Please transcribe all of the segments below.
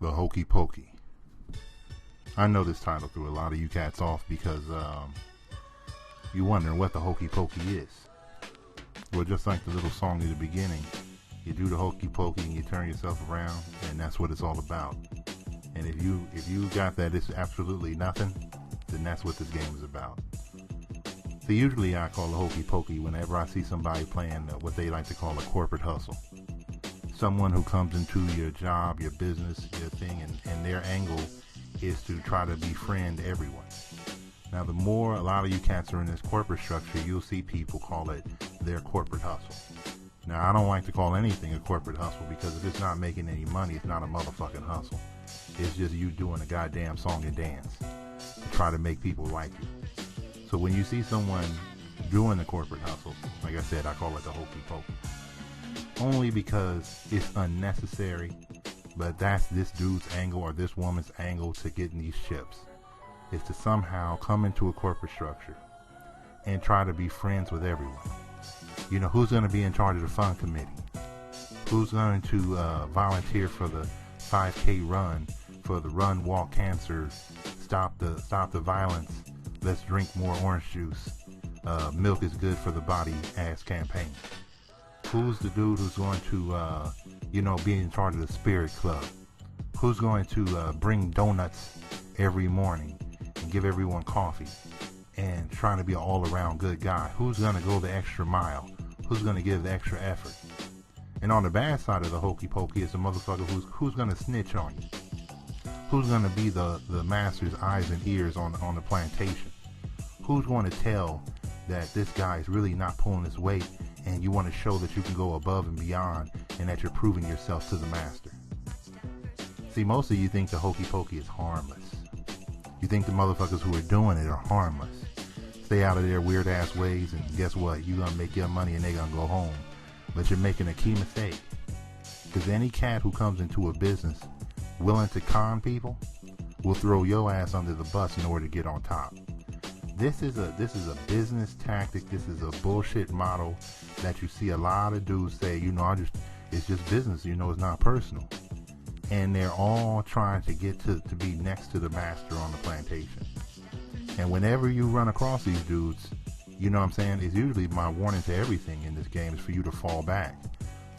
The Hokey Pokey. I know this title threw a lot of you cats off because you're wondering what the Hokey Pokey is. Well, just like the little song in the beginning, you do the Hokey Pokey and you turn yourself around, and that's what it's all about. And if you got that it's absolutely nothing, then that's what this game is about. So usually I call the Hokey Pokey whenever I see somebody playing what they like to call a corporate hustle. Someone who comes into your job, your business, your thing, and their angle is to try to befriend everyone. Now, the more a lot of you cats are in this corporate structure, you'll see people call it their corporate hustle. Now, I don't like to call anything a corporate hustle because if it's not making any money, it's not a motherfucking hustle. It's just you doing a goddamn song and dance to try to make people like you. So when you see someone doing the corporate hustle, like I said, I call it the Hokey Pokey. Only because it's unnecessary, but that's this dude's angle or this woman's angle to getting these chips, is to somehow come into a corporate structure and try to be friends with everyone. You know, who's going to be in charge of the fund committee? Who's going to volunteer for the 5K run, for the Run, Walk, Cancer, Stop the Violence, Let's Drink More Orange Juice, Milk is Good for the Body ass campaign? Who's the dude who's going to, be in charge of the Spirit Club? Who's going to bring donuts every morning and give everyone coffee and trying to be an all-around good guy? Who's going to go the extra mile? Who's going to give the extra effort? And on the bad side of the Hokey Pokey is the motherfucker who's going to snitch on you. Who's going to be the master's eyes and ears on the plantation? Who's going to tell that this guy is really not pulling his weight and you want to show that you can go above and beyond and that you're proving yourself to the master? See, most of you think the Hokey Pokey is harmless. You think the motherfuckers who are doing it are harmless. Stay out of their weird ass ways, and guess what? You're going to make your money and they're going to go home. But you're making a key mistake. Because any cat who comes into a business willing to con people will throw your ass under the bus in order to get on top. This is a business tactic. This is a bullshit model that you see a lot of dudes say, it's just business, it's not personal. And they're all trying to get to be next to the master on the plantation. And whenever you run across these dudes, it's usually my warning to everything in this game is for you to fall back.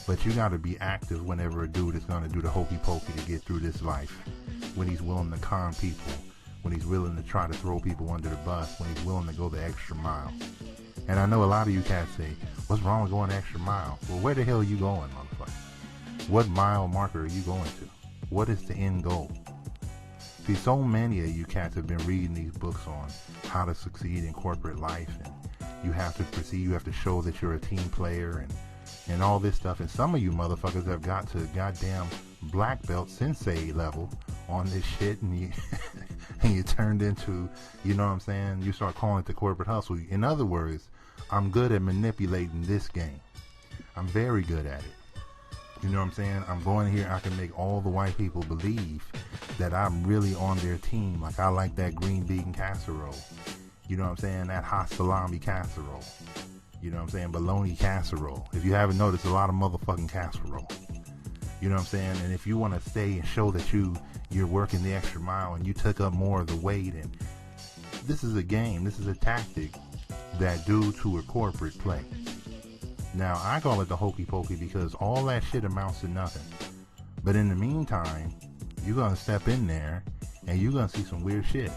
But you got to be active whenever a dude is going to do the Hokey Pokey to get through this life. When he's willing to con people, when he's willing to try to throw people under the bus, when he's willing to go the extra mile. And I know a lot of you cats say, what's wrong with going the extra mile? Well, where the hell are you going, motherfucker? What mile marker are you going to? What is the end goal? See, so many of you cats have been reading these books on how to succeed in corporate life, and you have to show that you're a team player and all this stuff. And some of you motherfuckers have got to goddamn black belt sensei level on this shit, and you and you turned into, you start calling it the corporate hustle. In other words, I'm good at manipulating this game. I'm very good at it. I'm going here, I can make all the white people believe that I'm really on their team. Like, I like that green bean casserole. That hot salami casserole. Bologna casserole. If you haven't noticed, a lot of motherfucking casserole. And if you want to stay and show that you're working the extra mile and you took up more of the weight, and this is a game, this is a tactic that dudes who are corporate play. Now, I call it the Hokey Pokey because all that shit amounts to nothing. But in the meantime, you're going to step in there and you're going to see some weird shit.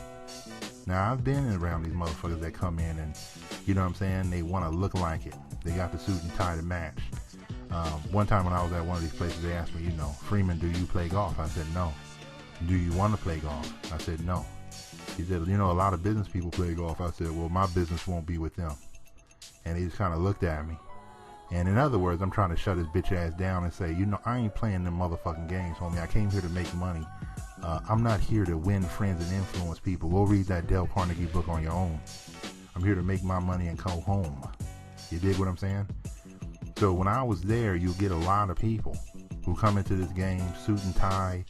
Now, I've been around these motherfuckers that come in and, they want to look like it. They got the suit and tie to match. One time when I was at one of these places, they asked me, Freeman, do you play golf? I said, no. Do you want to play golf? I said, no. He said, a lot of business people play golf. I said, well, my business won't be with them. And he just kind of looked at me. And in other words, I'm trying to shut his bitch ass down and say, I ain't playing them motherfucking games, homie. I came here to make money. I'm not here to win friends and influence people. Go read that Dale Carnegie book on your own. I'm here to make my money and go home. You dig what I'm saying? So when I was there, you'll get a lot of people who come into this game, suit and tie,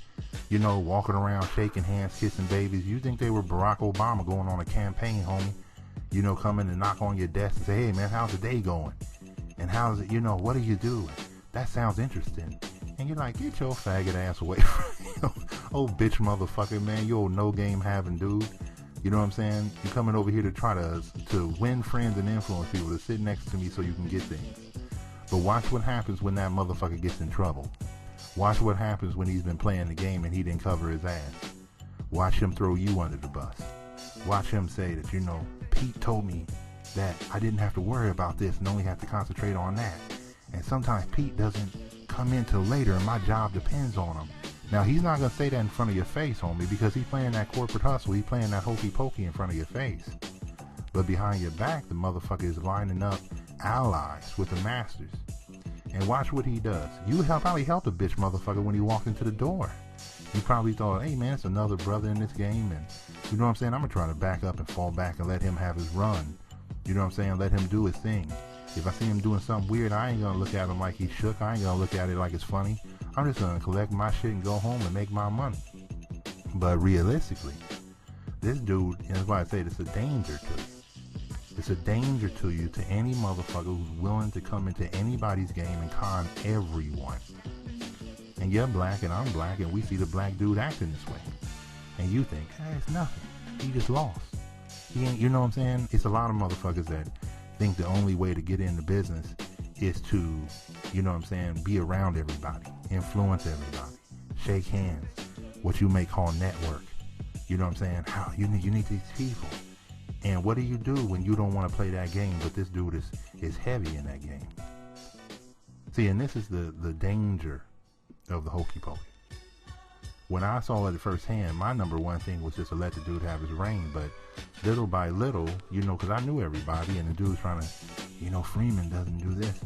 walking around, shaking hands, kissing babies. You think they were Barack Obama going on a campaign, homie. Coming to knock on your desk and say, hey, man, how's the day going? And how's it, what do you do? That sounds interesting. And you're like, get your faggot ass away from me. Old bitch motherfucker, man. You old no game having dude. You know what I'm saying? You coming over here to try to win friends and influence people to sit next to me so you can get things. But watch what happens when that motherfucker gets in trouble. Watch what happens when he's been playing the game and he didn't cover his ass. Watch him throw you under the bus. Watch him say that, you know, Pete told me that I didn't have to worry about this and only have to concentrate on that. And sometimes Pete doesn't come in till later and my job depends on him. Now, he's not going to say that in front of your face, homie, because he's playing that corporate hustle. He's playing that hokey pokey in front of your face. But behind your back, the motherfucker is lining up allies with the masters. And watch what he does. You probably helped a bitch motherfucker when he walked into the door. You probably thought, hey man, it's another brother in this game, and you know what I'm saying? I'm going to try to back up and fall back and let him have his run. You know what I'm saying? Let him do his thing. If I see him doing something weird, I ain't going to look at him like he's shook. I ain't going to look at it like it's funny. I'm just going to collect my shit and go home and make my money. But realistically, this dude, and that's why I say it's a danger to you. It's a danger to you, to any motherfucker who's willing to come into anybody's game and con everyone. And you're black and I'm black and we see the black dude acting this way. And you think, hey, it's nothing. He just lost. He ain't, you know what I'm saying? It's a lot of motherfuckers that think the only way to get into business is to, you know what I'm saying, be around everybody, influence everybody, shake hands, what you may call network. You know what I'm saying? How you need these people. And what do you do when you don't want to play that game, but this dude is heavy in that game? See, and this is the danger of the hokey pokey. When I saw it at first hand, my number one thing was just to let the dude have his reign. But little by little, you know, because I knew everybody, and the dude's trying to, you know, Freeman doesn't do this.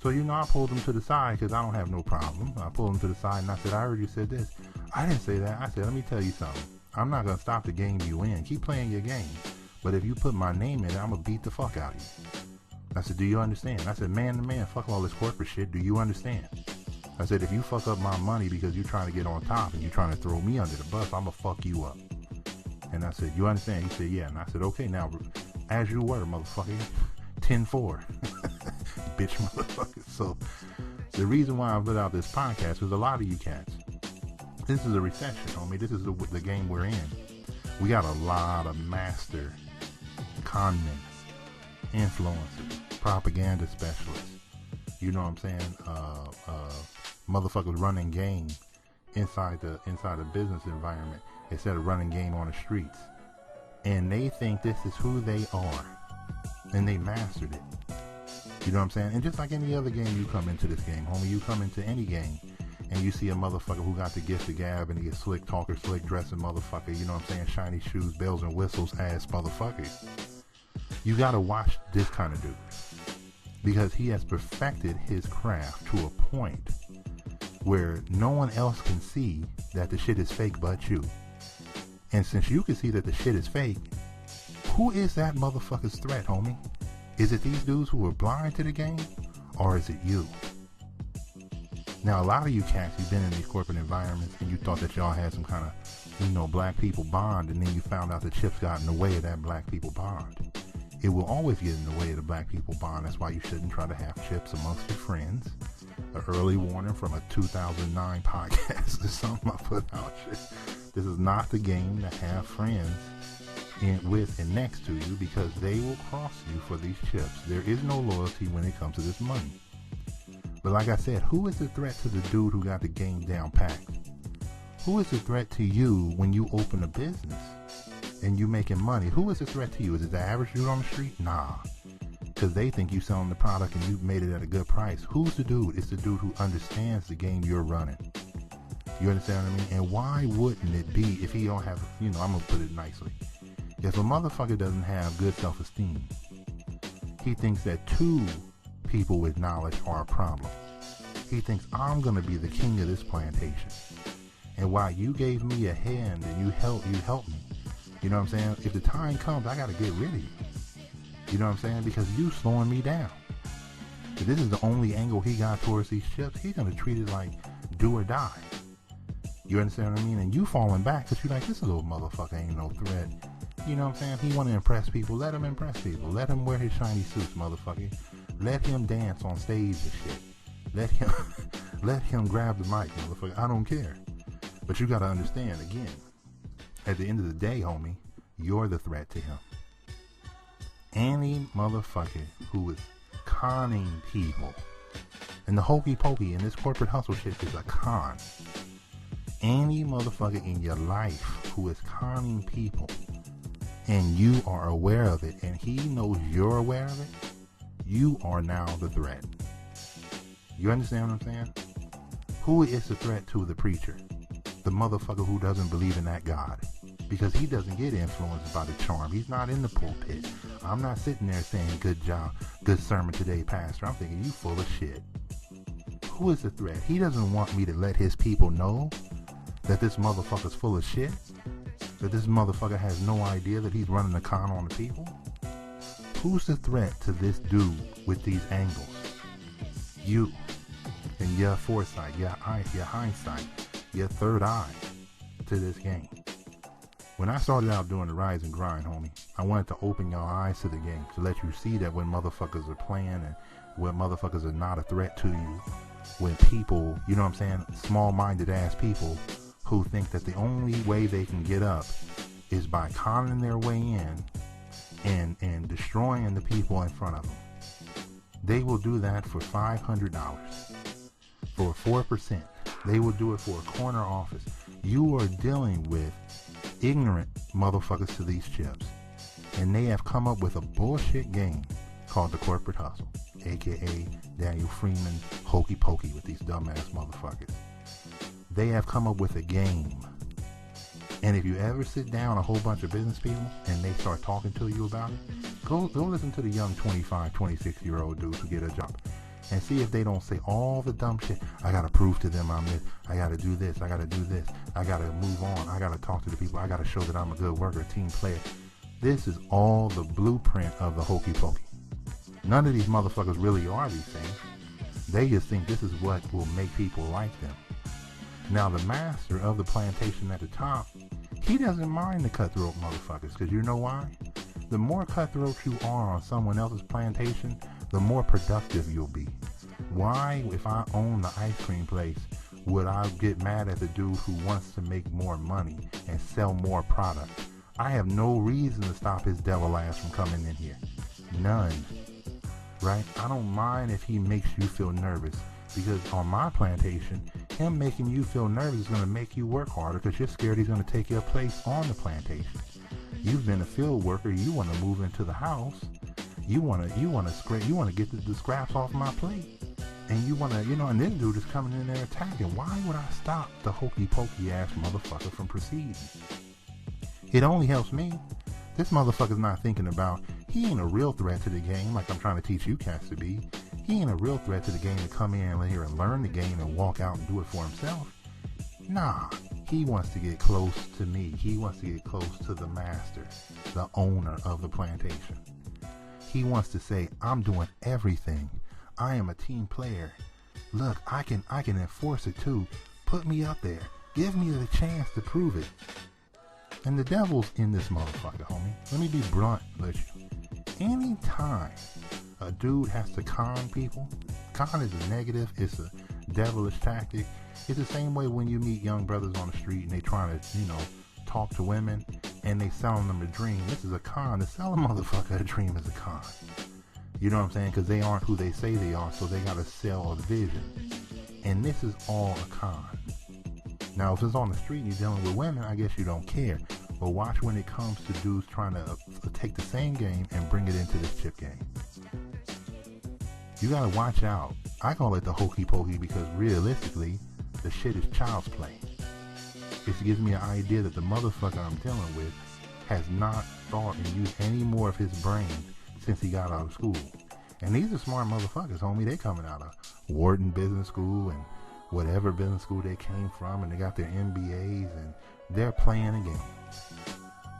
So, you know, I pulled him to the side because I don't have no problem. I pulled him to the side and I said, I heard you said this. I didn't say that. I said, let me tell you something. I'm not going to stop the game you in. Keep playing your game. But if you put my name in it, I'm going to beat the fuck out of you. I said, do you understand? I said, man to man, fuck all this corporate shit. Do you understand? I said, if you fuck up my money because you're trying to get on top and you're trying to throw me under the bus, I'm going to fuck you up. And I said, you understand? He said, yeah. And I said, okay, now, as you were, motherfucker, 10-4. Bitch motherfucker. So the reason why I put out this podcast is a lot of you cats. This is a recession, homie. This is the game we're in. We got a lot of master con men, influencers, propaganda specialists. You know what I'm saying? Motherfuckers running game inside the business environment instead of running game on the streets. And they think this is who they are. And they mastered it. You know what I'm saying? And just like any other game, you come into this game, homie. You come into any game and you see a motherfucker who got the gift of gab and he a slick talker, slick dressing motherfucker, you know what I'm saying? Shiny shoes, bells and whistles ass motherfucker. You gotta watch this kind of dude. Because he has perfected his craft to a point where no one else can see that the shit is fake but you. And since you can see that the shit is fake, who is that motherfucker's threat, homie? Is it these dudes who are blind to the game? Or is it you? Now, a lot of you cats, you've been in these corporate environments and you thought that y'all had some kind of, you know, black people bond, and then you found out the chips got in the way of that black people bond. It will always get in the way of the black people bond. That's why you shouldn't try to have chips amongst your friends. An early warning from a 2009 podcast or something I put out. This is not the game to have friends with and next to you, because they will cross you for these chips. There is no loyalty when it comes to this money. But like I said, who is the threat to the dude who got the game down packed? Who is the threat to you when you open a business and you making money? Who is the threat to you? Is it the average dude on the street? Nah. Because they think you selling the product and you made it at a good price. Who's the dude? It's the dude who understands the game you're running. You understand what I mean? And why wouldn't it be if he don't have, you know, I'm going to put it nicely. If a motherfucker doesn't have good self-esteem, he thinks that two people with knowledge are a problem. He thinks, I'm going to be the king of this plantation. And while you gave me a hand and you helped me, you know what I'm saying? If the time comes, I got to get rid of you. You know what I'm saying? Because you slowing me down. If this is the only angle he got towards these chips, he's going to treat it like do or die. You understand what I mean? And you falling back because you're like, this little motherfucker ain't no threat. You know what I'm saying? He want to impress people. Let him impress people. Let him wear his shiny suits, motherfucker. Let him dance on stage and shit. Let him grab the mic, motherfucker. I don't care. But you gotta understand, again, at the end of the day, homie, you're the threat to him. Any motherfucker who is conning people, and the hokey pokey and this corporate hustle shit is a con. Any motherfucker in your life who is conning people, and you are aware of it, and he knows you're aware of it, you are now the threat. You understand what I'm saying? Who is the threat to the preacher? The motherfucker who doesn't believe in that God. Because he doesn't get influenced by the charm. He's not in the pulpit. I'm not sitting there saying, good job, good sermon today, pastor. I'm thinking, you full of shit. Who is the threat? He doesn't want me to let his people know that this motherfucker's full of shit. That this motherfucker has no idea that he's running a con on the people. Who's the threat to this dude with these angles? You. And your foresight, your hindsight, your third eye to this game. When I started out doing the rise and grind, homie, I wanted to open your eyes to the game, to let you see that when motherfuckers are playing and when motherfuckers are not a threat to you, when people, you know what I'm saying, small-minded ass people who think that the only way they can get up is by conning their way in and destroying the people in front of them. They will do that for $500, for 4%. They will do it for a corner office. You are dealing with ignorant motherfuckers to these chips, and they have come up with a bullshit game called the corporate hustle, aka Daniel Freeman, Hokey Pokey with these dumbass motherfuckers. They have come up with a game, and if you ever sit down a whole bunch of business people and they start talking to you about it, go listen to the young 25, 26-year-old dudes who get a job and see if they don't say all the dumb shit. I gotta prove to them I'm this. I gotta do this. I gotta do this. I gotta move on. I gotta talk to the people. I gotta show that I'm a good worker, a team player. This is all the blueprint of the hokey pokey. None of these motherfuckers really are these things. They just think this is what will make people like them. Now the master of the plantation at the top, he doesn't mind the cutthroat motherfuckers, because you know why? The more cutthroat you are on someone else's plantation, the more productive you'll be. Why, if I own the ice cream place, would I get mad at the dude who wants to make more money and sell more product? I have no reason to stop his devil ass from coming in here. None. Right? I don't mind if he makes you feel nervous, because on my plantation, him making you feel nervous is going to make you work harder, because you're scared he's going to take your place on the plantation. You've been a field worker. You want to move into the house. You want to get the scraps off my plate, and you want to, and this dude is coming in there attacking. Why would I stop the hokey pokey ass motherfucker from proceeding? It only helps me. This motherfucker's not thinking about, he ain't a real threat to the game like I'm trying to teach you cats to be. He ain't a real threat to the game to come in here and learn the game and walk out and do it for himself. Nah, he wants to get close to me. He wants to get close to the master, the owner of the plantation. He wants to say, I'm doing everything. I am a team player. Look, I can enforce it too. Put me up there. Give me the chance to prove it. And the devil's in this motherfucker, homie. Let me be blunt with you. Anytime a dude has to con people, con is a negative, it's a devilish tactic. It's the same way when you meet young brothers on the street and they trying to, talk to women and they selling them a dream. This is a con. To sell a motherfucker a dream is a con. You know what I'm saying? Because they aren't who they say they are, so they got to sell a vision. And this is all a con. Now, if it's on the street and you're dealing with women, I guess you don't care. But watch when it comes to dudes trying to take the same game and bring it into this chip game. You got to watch out. I call it the hokey pokey because realistically, the shit is child's play. It gives me an idea that the motherfucker I'm dealing with has not thought and used any more of his brain since he got out of school. And these are smart motherfuckers, homie. They coming out of Wharton Business School and whatever business school they came from, and they got their MBAs, and they're playing a game.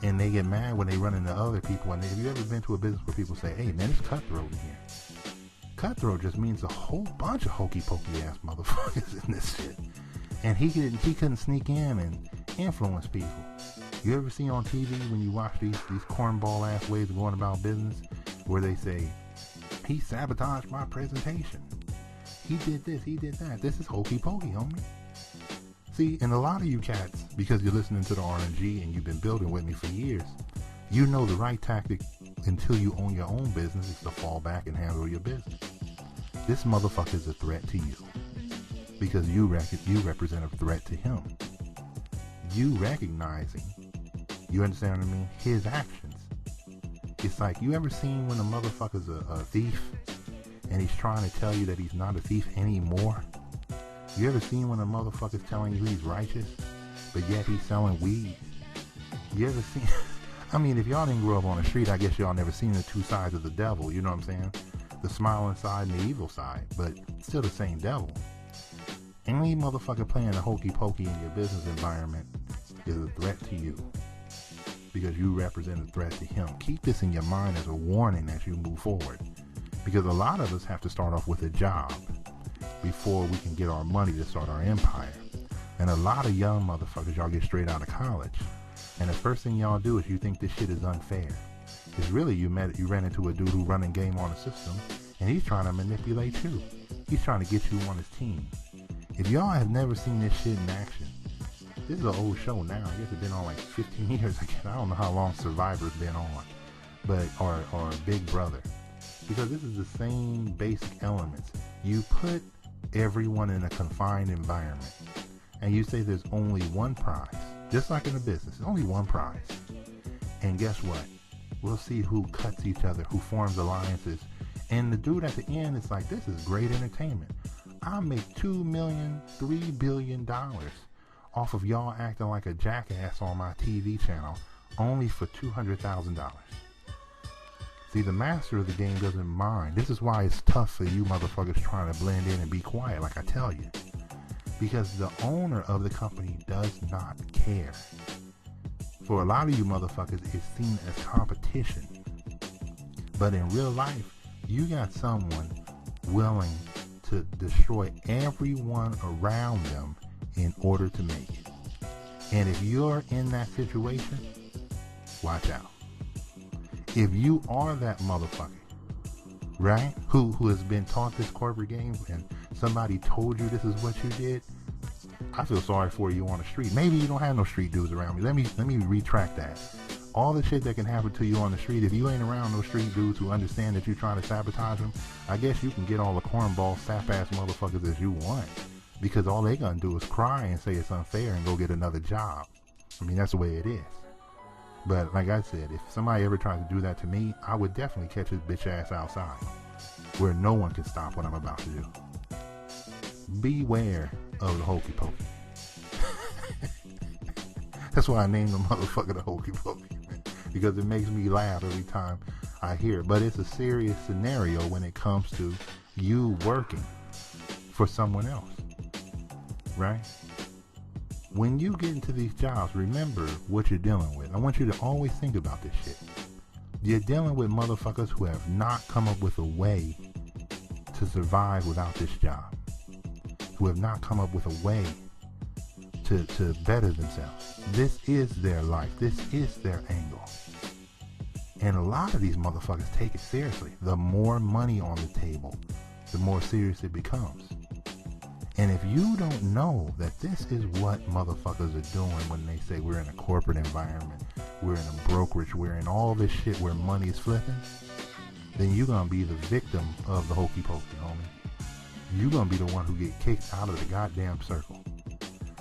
And they get mad when they run into other people. And have you ever been to a business where people say, hey, man, it's cutthroat in here? Cutthroat just means a whole bunch of hokey pokey ass motherfuckers in this shit. And he couldn't sneak in and influence people. You ever see on TV when you watch these cornball ass ways of going about business where they say, he sabotaged my presentation. He did this, he did that. This is hokey pokey, homie. See, and a lot of you cats, because you're listening to the RNG and you've been building with me for years, you know the right tactic until you own your own business is to fall back and handle your business. This motherfucker is a threat to you because you represent a threat to him. You recognizing, you understand what I mean? His actions. It's like, you ever seen when a motherfucker's a thief and he's trying to tell you that he's not a thief anymore? You ever seen when a motherfucker's telling you he's righteous, but yet he's selling weed? You ever seen... I mean, if y'all didn't grow up on the street, I guess y'all never seen the two sides of the devil, you know what I'm saying? The smiling side and the evil side, but still the same devil. Any motherfucker playing the hokey pokey in your business environment is a threat to you because you represent a threat to him. Keep this in your mind as a warning as you move forward, because a lot of us have to start off with a job before we can get our money to start our empire. And a lot of young motherfuckers, y'all get straight out of college, and the first thing y'all do is you think this shit is unfair. It's really you ran into a dude who running game on the system, and he's trying to manipulate you. He's trying to get you on his team. If y'all have never seen this shit in action, this is an old show now. I guess it's been on like 15 years again. I don't know how long Survivor's been on, but or Big Brother, because this is the same basic elements. You put everyone in a confined environment, and you say there's only one prize, just like in a business. There's only one prize, and guess what? We'll see who cuts each other, who forms alliances, and the dude at the end is like, this is great entertainment. I make $2 million, $3 billion off of y'all acting like a jackass on my TV channel, only for $200,000. See, the master of the game doesn't mind. This is why it's tough for you motherfuckers trying to blend in and be quiet, like I tell you. Because the owner of the company does not care. For a lot of you motherfuckers, it's seen as competition. But in real life, you got someone willing to destroy everyone around them in order to make it. And if you're in that situation, watch out. If you are that motherfucker, right, who has been taught this corporate game and somebody told you this is what you did, I feel sorry for you on the street. Maybe you don't have no street dudes around me. Let me retract that. All the shit that can happen to you on the street, if you ain't around no street dudes who understand that you're trying to sabotage them, I guess you can get all the cornball, sap-ass motherfuckers as you want. Because all they gonna do is cry and say it's unfair and go get another job. I mean, that's the way it is. But like I said, if somebody ever tries to do that to me, I would definitely catch his bitch ass outside, where no one can stop what I'm about to do. Beware of the hokey pokey. That's why I named the motherfucker the hokey pokey, man, because it makes me laugh every time I hear it. But it's a serious scenario when it comes to you working for someone else, right? When you get into these jobs, remember what you're dealing with. I want you to always think about this shit. You're dealing with motherfuckers who have not come up with a way to survive without this job, who have not come up with a way to better themselves. This is their life. This is their angle. And a lot of these motherfuckers take it seriously. The more money on the table, the more serious it becomes. And if you don't know that this is what motherfuckers are doing when they say we're in a corporate environment, we're in a brokerage, we're in all this shit where money is flipping, then you're going to be the victim of the hokey pokey, homie. You're going to be the one who get kicked out of the goddamn circle.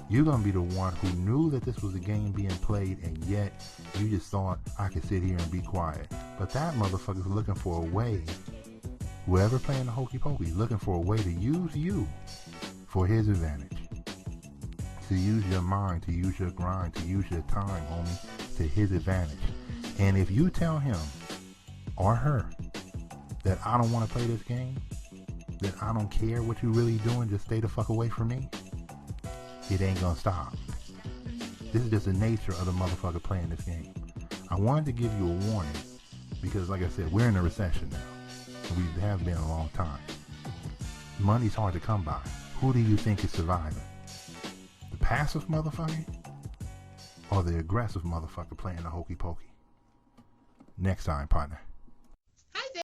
You're going to be the one who knew that this was a game being played, and yet you just thought, I could sit here and be quiet. But that motherfucker's looking for a way, whoever playing the hokey pokey, looking for a way to use you for his advantage. To use your mind, to use your grind, to use your time, homie, to his advantage. And if you tell him or her that I don't want to play this game, that I don't care what you really doing, just stay the fuck away from me, it ain't gonna stop. This is just the nature of the motherfucker playing this game. I wanted to give you a warning because, like I said, we're in a recession now. We have been a long time. Money's hard to come by. Who do you think is surviving? The passive motherfucker or the aggressive motherfucker playing the hokey pokey? Next time, partner.